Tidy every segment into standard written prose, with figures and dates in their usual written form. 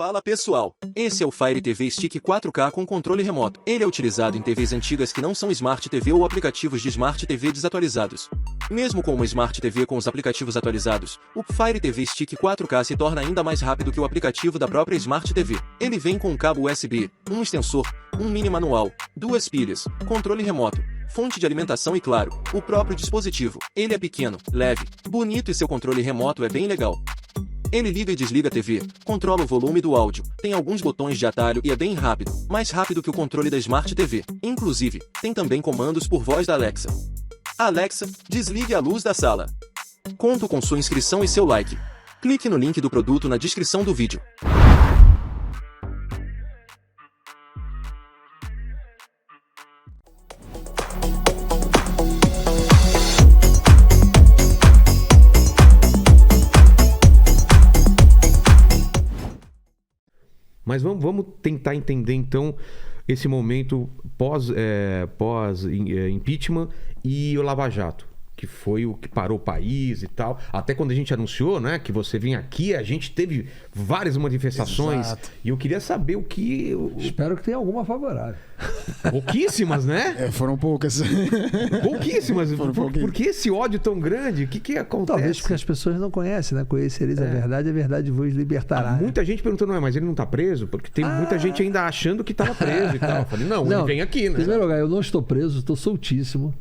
Fala pessoal, esse é o Fire TV Stick 4K com controle remoto. Ele é utilizado em TVs antigas que não são Smart TV ou aplicativos de Smart TV desatualizados. Mesmo com uma Smart TV com os aplicativos atualizados, o Fire TV Stick 4K se torna ainda mais rápido que o aplicativo da própria Smart TV. Ele vem com um cabo USB, um extensor, um mini manual, 2 pilhas, controle remoto, fonte de alimentação e claro, o próprio dispositivo. Ele é pequeno, leve, bonito e seu controle remoto é bem legal. Ele liga e desliga a TV, controla o volume do áudio, tem alguns botões de atalho e é bem rápido, mais rápido que o controle da Smart TV. Inclusive, tem também comandos por voz da Alexa. Alexa, desligue a luz da sala. Conto com sua inscrição e seu like. Clique no link do produto na descrição do vídeo. Mas vamos tentar entender, então, esse momento pós-impeachment e o Lava Jato, que foi o que parou o país e tal. Até quando a gente anunciou, né, que você vinha aqui, a gente teve várias manifestações. Exato. E eu queria saber o que... Espero que tenha alguma favorável. Pouquíssimas, né? Foram poucas. Pouquíssimas. Por que esse ódio tão grande? O que acontece? Talvez porque as pessoas não conhecem, né? Conhecereis a verdade vos libertará. Muita gente perguntando, mas ele não tá preso? Porque tem muita gente ainda achando que estava preso e tal. Eu falei, não, ele vem aqui, né? Em primeiro lugar, eu não estou preso, estou soltíssimo.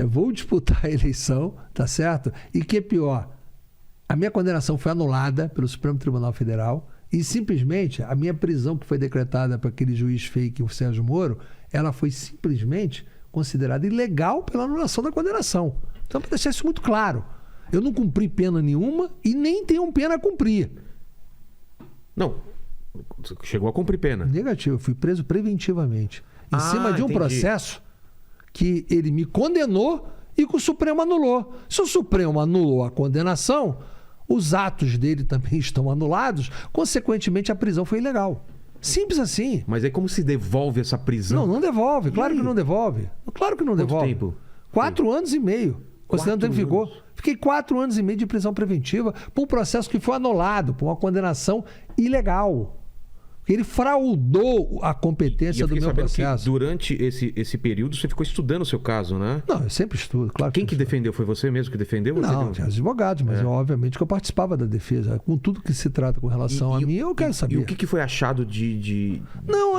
Vou disputar a eleição, tá certo? E que é pior, a minha condenação foi anulada pelo Supremo Tribunal Federal e simplesmente a minha prisão que foi decretada para aquele juiz fake, o Sérgio Moro, ela foi simplesmente considerada ilegal pela anulação da condenação. Então, para deixar isso muito claro, eu não cumpri pena nenhuma e nem tenho pena a cumprir. Não, chegou a cumprir pena. Negativo, eu fui preso preventivamente. Em cima de um processo que ele me condenou e que o Supremo anulou. Se o Supremo anulou a condenação, os atos dele também estão anulados, consequentemente a prisão foi ilegal. Simples assim. Mas aí como se devolve essa prisão? Não devolve. Claro que não devolve. Claro que não devolve. Quanto tempo? 4 anos e meio. Considerando que ele ficou. Fiquei 4 anos e meio de prisão preventiva por um processo que foi anulado, por uma condenação ilegal. Ele fraudou a competência do meu processo. Que durante esse período você ficou estudando o seu caso, né? Não, eu sempre estudo, claro. Quem que defendeu? Foi você mesmo que defendeu? Não, tinha os advogados, mas obviamente que eu participava da defesa. Com tudo que se trata com relação a mim, eu quero saber. E o que foi achado de Não.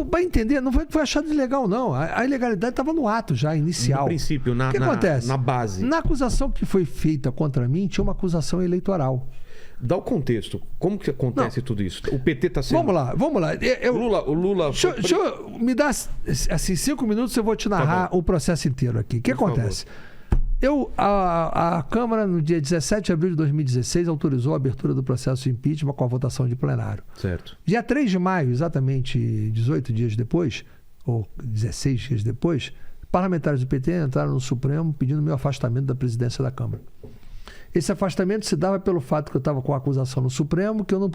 Para entender, não foi que foi achado ilegal, não. A ilegalidade estava no ato já, inicial. No princípio, o que acontece? Na base. Na acusação que foi feita contra mim, tinha uma acusação eleitoral. Dá o contexto. Como que acontece tudo isso? O PT está sendo... Vamos lá. O Lula... Deixa eu me dar assim, 5 minutos, eu vou te narrar o processo inteiro aqui. O que acontece? A Câmara, no dia 17 de abril de 2016, autorizou a abertura do processo de impeachment com a votação de plenário. Certo. Dia 3 de maio, exatamente 18 dias depois, ou 16 dias depois, parlamentares do PT entraram no Supremo pedindo meu afastamento da presidência da Câmara. Esse afastamento se dava pelo fato que eu estava com a acusação no Supremo, que eu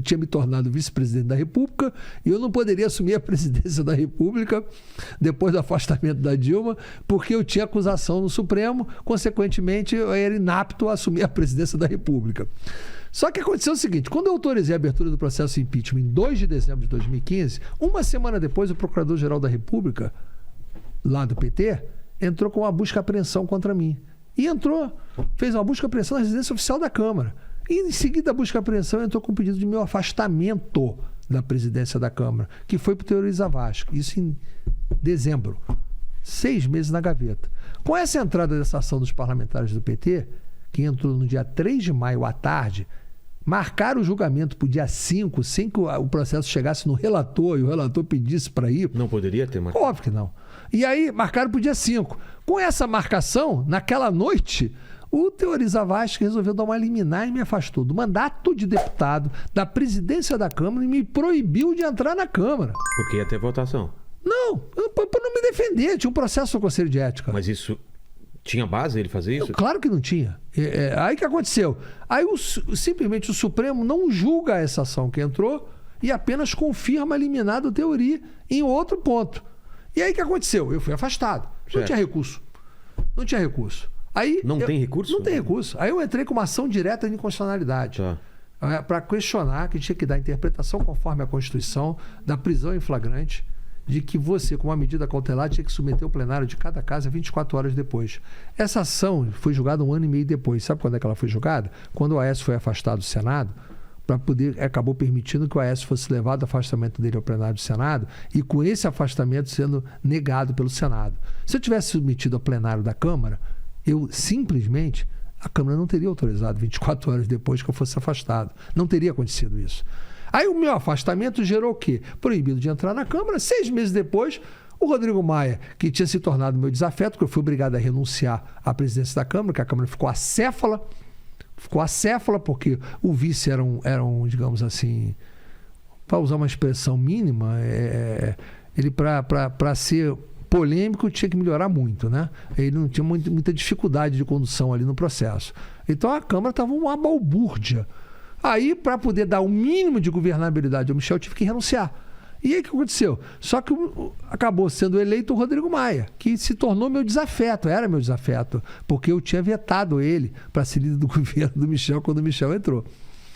tinha me tornado vice-presidente da República e eu não poderia assumir a presidência da República depois do afastamento da Dilma, porque eu tinha acusação no Supremo, consequentemente eu era inapto a assumir a presidência da República. Só que aconteceu o seguinte, quando eu autorizei a abertura do processo de impeachment em 2 de dezembro de 2015, uma semana depois o Procurador-Geral da República, lá do PT, entrou com uma busca e apreensão contra mim. E fez uma busca e apreensão na residência oficial da Câmara. E em seguida a busca e apreensão entrou com um pedido de meu afastamento da presidência da Câmara, que foi para o Teori Zavascki. Isso em dezembro. 6 meses na gaveta. Com essa entrada dessa ação dos parlamentares do PT, que entrou no dia 3 de maio à tarde, marcaram o julgamento para o dia 5, sem que o processo chegasse no relator e o relator pedisse para ir. Não poderia ter marcado? Óbvio que não. E aí marcaram para o dia 5. Com essa marcação, naquela noite, o Teori Zavascki resolveu dar uma liminar e me afastou do mandato de deputado, da presidência da Câmara e me proibiu de entrar na Câmara. Porque ia ter votação? Não, para não me defender. Tinha um processo no Conselho de Ética. Mas isso... Tinha base ele fazer isso? Claro que não tinha. Aí que aconteceu? Aí simplesmente o Supremo não julga essa ação que entrou e apenas confirma a liminar do Teori em outro ponto. E aí que aconteceu? Eu fui afastado. Certo. Não tinha recurso. Aí tem recurso? Não tem recurso. Aí eu entrei com uma ação direta de inconstitucionalidade. Tá. para questionar que tinha que dar interpretação conforme a Constituição da prisão em flagrante, de que você, com uma medida cautelar, tinha que submeter o plenário de cada caso 24 horas depois. Essa ação foi julgada 1 ano e meio depois. Sabe quando é que ela foi julgada? Quando o Aécio foi afastado do Senado, acabou permitindo que o Aécio fosse levado ao afastamento dele ao plenário do Senado, e com esse afastamento sendo negado pelo Senado. Se eu tivesse submetido ao plenário da Câmara, a Câmara não teria autorizado 24 horas depois que eu fosse afastado. Não teria acontecido isso. Aí o meu afastamento gerou o quê? Proibido de entrar na Câmara. 6 meses depois, o Rodrigo Maia, que tinha se tornado meu desafeto, porque eu fui obrigado a renunciar à presidência da Câmara, que a Câmara ficou acéfala. Ficou acéfala porque o vice era um digamos assim, para usar uma expressão mínima, ele para ser polêmico tinha que melhorar muito, né? Ele não tinha muita dificuldade de condução ali no processo. Então a Câmara estava uma balbúrdia. Aí, para poder dar o mínimo de governabilidade ao Michel, eu tive que renunciar. E aí o que aconteceu? Só que acabou sendo eleito o Rodrigo Maia, que se tornou meu desafeto, era meu desafeto, porque eu tinha vetado ele para ser líder do governo do Michel quando o Michel entrou.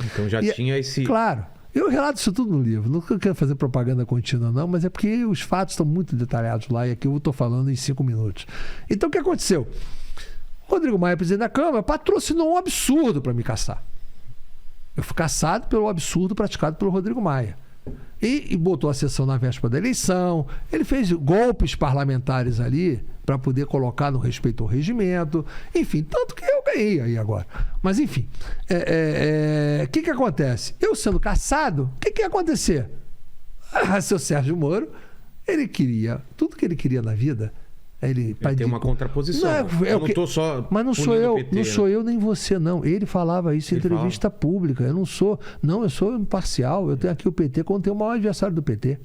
Então já tinha esse... Claro. Eu relato isso tudo no livro. Não quero fazer propaganda contínua, não, mas é porque os fatos estão muito detalhados lá e aqui eu estou falando em 5 minutos. Então o que aconteceu? Rodrigo Maia, presidente da Câmara, patrocinou um absurdo para me caçar. Eu fui caçado pelo absurdo praticado pelo Rodrigo Maia. E botou a sessão na véspera da eleição. Ele fez golpes parlamentares ali para poder colocar no respeito ao regimento. Enfim, tanto que eu ganhei aí agora. Mas enfim, o que acontece? Eu sendo caçado, o que ia acontecer? Seu Sérgio Moro, ele queria, tudo que ele queria na vida... Ele tem uma contraposição. Eu não estou só. Mas não sou eu, PT, não sou eu nem você, não. Ele falava isso em entrevista pública. Eu sou imparcial. Eu tenho aqui o PT quando tem o maior adversário do PT.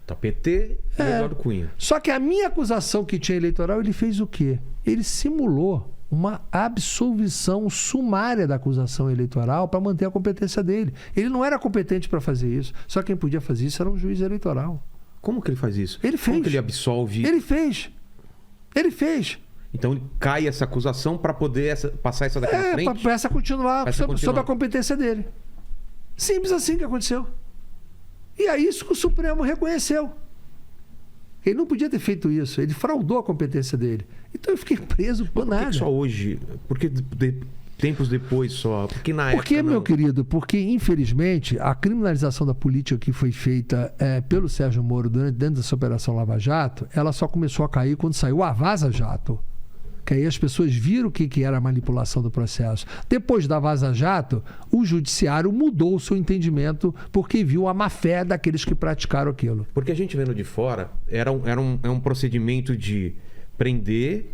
Tá, PT e Eduardo Cunha. Só que a minha acusação que tinha eleitoral, ele fez o quê? Ele simulou uma absolvição sumária da acusação eleitoral para manter a competência dele. Ele não era competente para fazer isso. Só quem podia fazer isso era um juiz eleitoral. Como que ele faz isso? Ele fez. Como que ele absolve? Ele fez. Então ele cai essa acusação para poder passar essa daqui na frente? Para essa continuar sob a competência dele. Simples assim que aconteceu. E é isso que o Supremo reconheceu. Ele não podia ter feito isso. Ele fraudou a competência dele. Então eu fiquei preso por nada. Por que só hoje? Por que tempos depois só? Porque na época. Por que, meu querido? Porque, infelizmente, a criminalização da política que foi feita pelo Sérgio Moro dentro dessa Operação Lava Jato, ela só começou a cair quando saiu a Vaza Jato. Que aí as pessoas viram o que era a manipulação do processo. Depois da Vaza Jato, o judiciário mudou o seu entendimento porque viu a má-fé daqueles que praticaram aquilo. Porque a gente vendo de fora, era um procedimento de prender...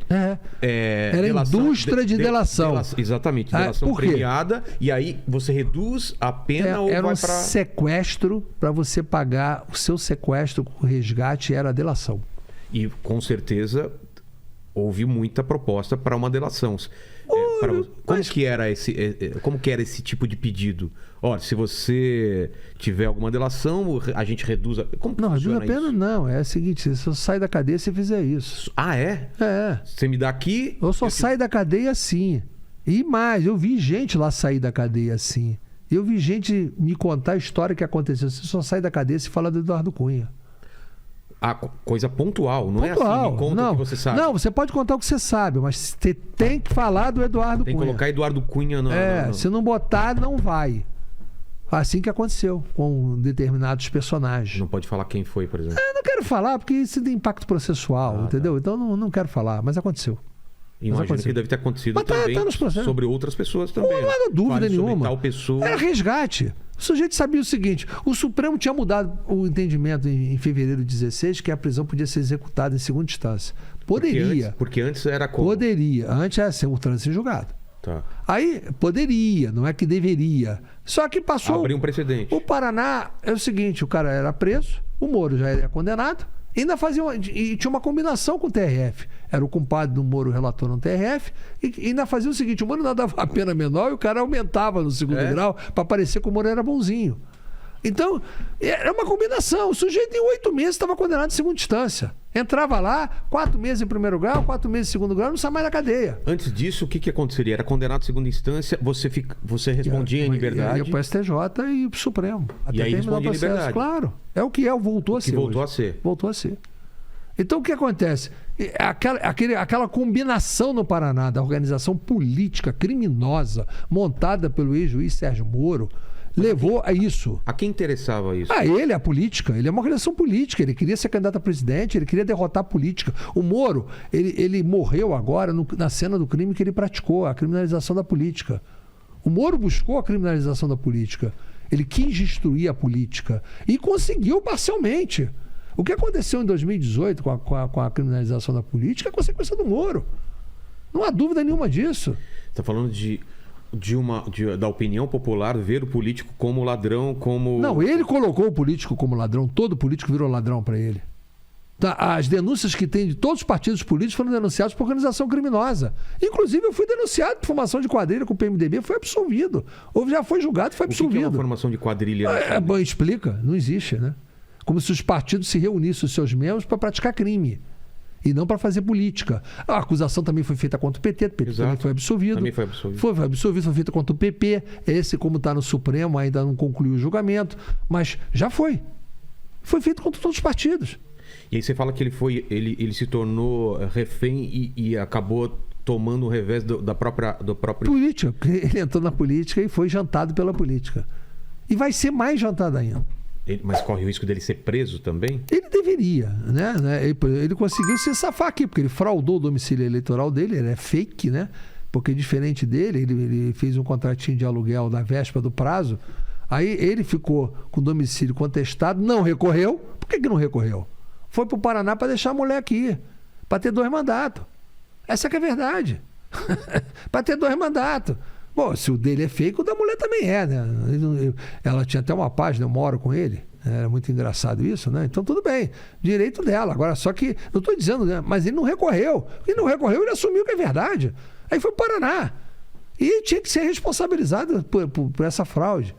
era indústria de delação. Exatamente, delação premiada. E aí você reduz a pena ou era vai um para... sequestro para você pagar o seu sequestro com resgate, era a delação. E com certeza houve muita proposta para uma delação. Como que era esse tipo de pedido? Olha, se você tiver alguma delação, a gente reduz... Como que não, reduz a pena isso? não. É o seguinte, você só sai da cadeia se fizer isso. Ah, é? É. Você me dá aqui... Eu só saio da cadeia assim. E mais, eu vi gente lá sair da cadeia assim. Eu vi gente me contar a história que aconteceu. Você só sai da cadeia se fala do Eduardo Cunha. Ah, coisa pontual, não pontual. É assim, me conta o que você sabe. Não, você pode contar o que você sabe, mas você tem que falar do Eduardo Cunha. Tem que colocar Eduardo Cunha no... Se não botar, não vai. Assim que aconteceu com determinados personagens. Não pode falar quem foi, por exemplo. Eu não quero falar, porque isso tem impacto processual, entendeu? Tá. Então não quero falar, mas aconteceu. Imagino que deve ter acontecido também sobre outras pessoas também. Não há dúvida nenhuma. Tal pessoa... Era resgate. O sujeito sabia o seguinte: o Supremo tinha mudado o entendimento em fevereiro de 16 que a prisão podia ser executada em segunda instância. Poderia. Porque antes era como? Poderia. Antes era ser o trânsito em julgado. Tá. Aí poderia, não é que deveria. Só que passou... Abriu um precedente. O Paraná é o seguinte: o cara era preso, o Moro já era condenado, ainda fazia e tinha uma combinação com o TRF. Era o compadre do Moro relator no TRF e ainda fazia o seguinte: o Moro ainda dava a pena menor e o cara aumentava no segundo grau para parecer que o Moro era bonzinho. Então, era uma combinação. O sujeito em 8 meses estava condenado em segunda instância. Entrava lá, 4 meses em primeiro grau, 4 meses em segundo grau, não sai mais na cadeia. Antes disso, o que aconteceria? Era condenado em segunda instância, você respondia em liberdade. Ia para o STJ e para o Supremo. E aí respondia em liberdade. Claro. É o que é, voltou a ser. Voltou a ser. Voltou a ser. Então, o que acontece? Aquela combinação no Paraná da organização política criminosa montada pelo ex-juiz Sérgio Moro levou a isso. A quem interessava isso? Ele, a política. Ele é uma organização política. Ele queria ser candidato a presidente, ele queria derrotar a política. O Moro, ele morreu agora na cena do crime que ele praticou, a criminalização da política. O Moro buscou a criminalização da política. Ele quis destruir a política. E conseguiu parcialmente. O que aconteceu em 2018 com a criminalização da política é consequência do Moro. Não há dúvida nenhuma disso. Está falando da opinião popular, ver o político como ladrão, como... Não, ele colocou o político como ladrão. Todo político virou ladrão para ele. As denúncias que tem de todos os partidos políticos foram denunciados por organização criminosa. Inclusive, eu fui denunciado por formação de quadrilha com o PMDB, fui absolvido. Ou já foi julgado e foi absolvido. O que é uma formação de quadrilha? Bom, explica. Não existe, né? Como se os partidos se reunissem os seus membros para praticar crime. E não para fazer política. A acusação também foi feita contra o PT, também foi absolvido. Também foi absolvido. Foi absolvido, foi feita contra o PP. Esse, como está no Supremo, ainda não concluiu o julgamento. Mas já foi. Foi feito contra todos os partidos. E aí você fala que ele se tornou refém e acabou tomando o revés do próprio... Política. Ele entrou na política e foi jantado pela política. E vai ser mais jantado ainda. Mas corre o risco dele ser preso também? Ele deveria, né? Ele conseguiu se safar aqui, porque ele fraudou o domicílio eleitoral dele, ele é fake, né? Porque diferente dele, ele fez um contratinho de aluguel na véspera do prazo, aí ele ficou com o domicílio contestado, não recorreu. Por que não recorreu? Foi para o Paraná para deixar a mulher aqui, para ter 2 mandatos. Essa que é a verdade. Para ter 2 mandatos. Bom, se o dele é fake, o da mulher também é, né? Ela tinha até uma página, eu moro com ele. Era muito engraçado isso, né? Então, tudo bem. Direito dela. Agora, só que, não estou dizendo, né? Mas ele não recorreu. Ele não recorreu, ele assumiu que é verdade. Aí foi para o Paraná. E tinha que ser responsabilizado por essa fraude.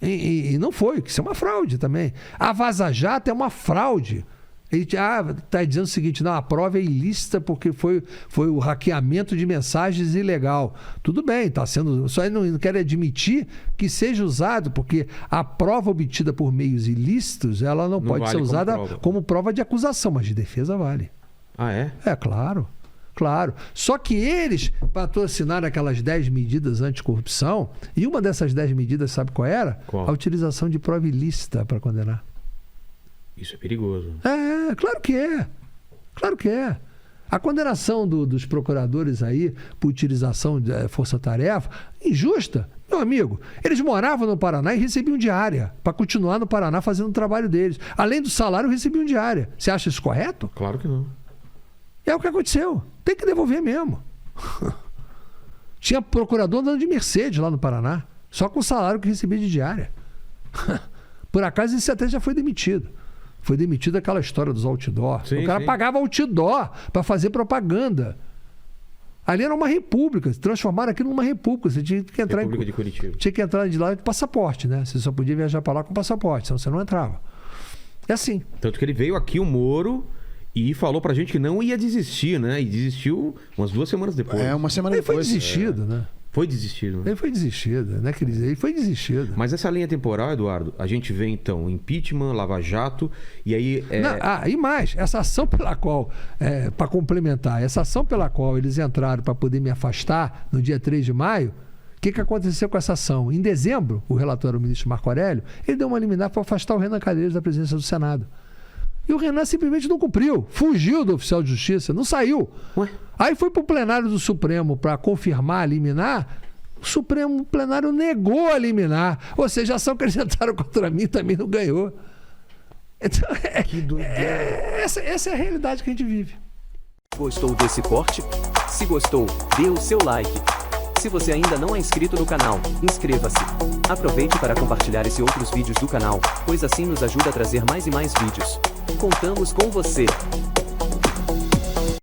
E não foi, que isso é uma fraude também. A Vaza Jato é uma fraude. Ele está dizendo o seguinte, não, a prova é ilícita porque foi o hackeamento de mensagens ilegal. Tudo bem, está sendo. Só ele não quer admitir que seja usado, porque a prova obtida por meios ilícitos, ela não pode vale ser usada como prova de acusação, mas de defesa vale. Ah, é? É, claro. Claro. Só que eles patrocinaram aquelas 10 medidas anticorrupção, e uma dessas 10 medidas, sabe qual era? Qual? A utilização de prova ilícita para condenar. Isso é perigoso. Claro que é. Claro que é. A condenação dos procuradores aí por utilização de força-tarefa, injusta. Meu amigo, eles moravam no Paraná e recebiam diária para continuar no Paraná fazendo o trabalho deles. Além do salário, recebiam diária. Você acha isso correto? Claro que não. É o que aconteceu. Tem que devolver mesmo. Tinha procurador andando de Mercedes lá no Paraná, só com o salário que recebia de diária. Por acaso, esse até já foi demitido. Foi demitido aquela história dos outdoor. Sim, o cara pagava outdoor para fazer propaganda. Ali era uma república. Transformaram aquilo numa república. Você tinha que entrar República de Curitiba. Tinha que entrar de lá com passaporte, né? Você só podia viajar para lá com passaporte, senão você não entrava. É assim. Tanto que ele veio aqui, o Moro, e falou pra gente que não ia desistir, né? E desistiu umas 2 semanas depois. Uma semana Ele depois. foi desistido, né? Foi desistido, né? Ele foi desistido, né? Ele foi desistido. Mas essa linha temporal, Eduardo, a gente vê então impeachment, Lava Jato, e aí... E mais, essa ação pela qual, para complementar, essa ação pela qual eles entraram para poder me afastar no dia 3 de maio, o que aconteceu com essa ação? Em dezembro, o relator, o ministro Marco Aurélio, ele deu uma liminar para afastar o Renan Calheiros da presidência do Senado. E o Renan simplesmente não cumpriu. Fugiu do oficial de justiça, não saiu. Ué? Aí foi para o plenário do Supremo para confirmar a liminar. O Supremo plenário negou a liminar. Ou seja, a ação que eles entraram contra mim também não ganhou. Então, Que doideira. essa é a realidade que a gente vive. Gostou desse corte? Se gostou, dê o seu like. Se você ainda não é inscrito no canal, inscreva-se. Aproveite para compartilhar esse e outros vídeos do canal, pois assim nos ajuda a trazer mais e mais vídeos. Contamos com você!